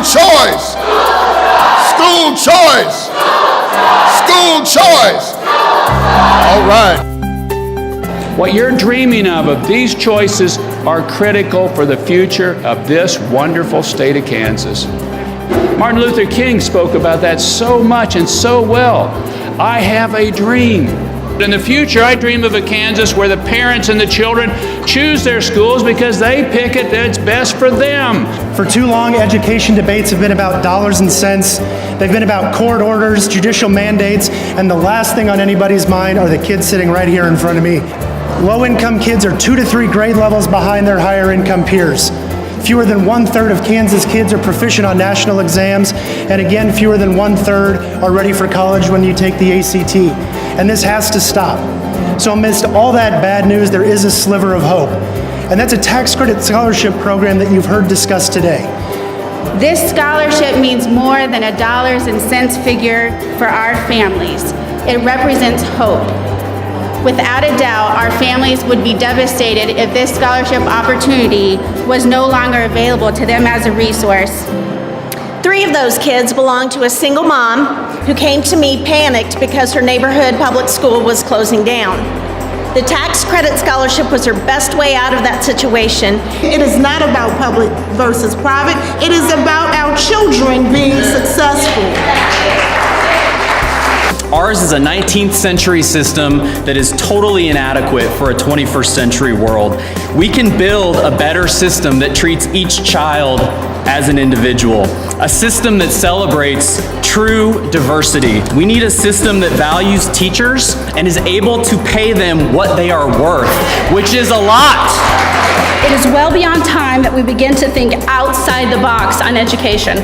choice. School choice. School choice. All right. What you're dreaming of these choices are critical for the future of this wonderful state of Kansas. Martin Luther King spoke about that so much and so well. I have a dream. In the future, I dream of a Kansas where the parents and the children choose their schools because they pick it that's best for them. For too long, education debates have been about dollars and cents. They've been about court orders, judicial mandates, and the last thing on anybody's mind are the kids sitting right here in front of me. Low-income kids are 2 to 3 grade levels behind their higher-income peers. Fewer than 1/3 of Kansas kids are proficient on national exams, and again, fewer than 1/3 are ready for college when you take the ACT. And this has to stop. So amidst all that bad news, there is a sliver of hope. And that's a tax credit scholarship program that you've heard discussed today. This scholarship means more than a dollars and cents figure for our families. It represents hope. Without a doubt, our families would be devastated if this scholarship opportunity was no longer available to them as a resource. 3 of those kids belong to a single mom who came to me panicked because her neighborhood public school was closing down. The tax credit scholarship was her best way out of that situation. It is not about public versus private. It is about our children being successful. Ours is a 19th century system that is totally inadequate for a 21st century world. We can build a better system that treats each child as an individual, a system that celebrates true diversity. We need a system that values teachers and is able to pay them what they are worth, which is a lot. It is well beyond time that we begin to think outside the box on education.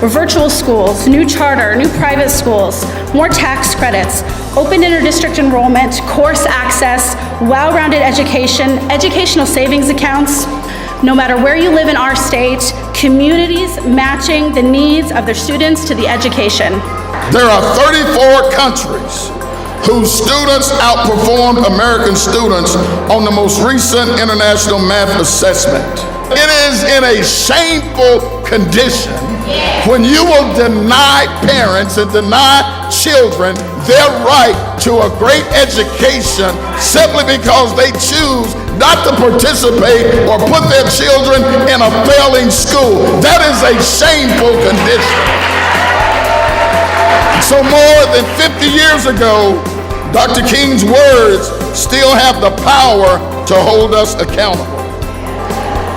Virtual schools, new charter, new private schools, more tax credits, open interdistrict enrollment, course access, well-rounded education, educational savings accounts. No matter where you live in our state, communities matching the needs of their students to the education. There are 34 countries whose students outperformed American students on the most recent international math assessment. It is in a shameful condition when you will deny parents and deny children their right to a great education simply because they choose not to participate or put their children in a failing school. That is a shameful condition. So more than 50 years ago, Dr. King's words still have the power to hold us accountable.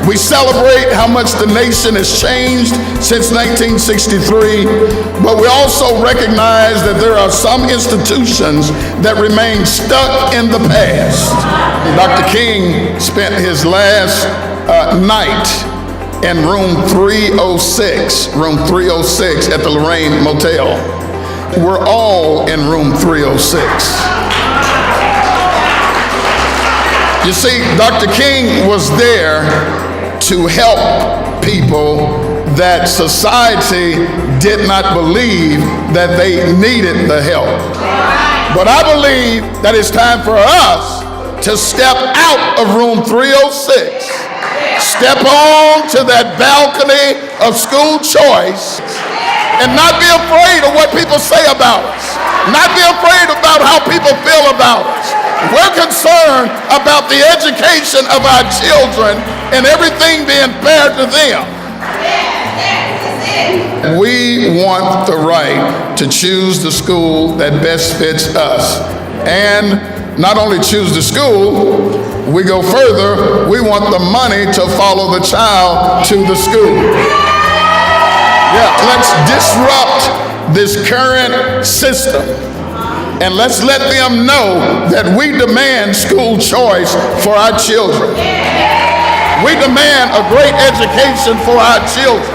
We celebrate how much the nation has changed since 1963, but we also recognize that there are some institutions that remain stuck in the past. Dr. King spent his last night in room 306 at the Lorraine Motel. We're all in room 306. You see, Dr. King was there to help people that society did not believe that they needed the help. But I believe that it's time for us to step out of room 306, step on to that balcony of school choice, and not be afraid of what people say about us, not be afraid about how people feel about us. We're concerned about the education of our children and everything being fair to them. We want the right to choose the school that best fits us. And not only choose the school, we go further, we want the money to follow the child to the school. Yeah, let's disrupt this current system. And let's let them know that we demand school choice for our children. We demand a great education for our children.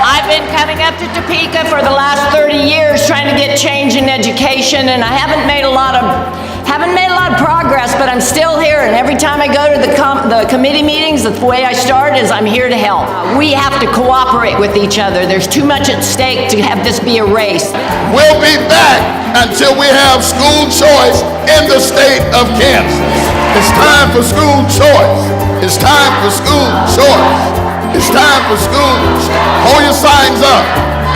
I've been coming up to Topeka for the last 30 years trying to get change in education, and I haven't made a lot of progress, but I'm still here, and every time I go to the committee meetings, the way I start is I'm here to help. We have to cooperate with each other. There's too much at stake to have this be a race. We'll be back until we have school choice in the state of Kansas. It's time for school choice. It's time for school choice. It's time for school. Hold your signs up.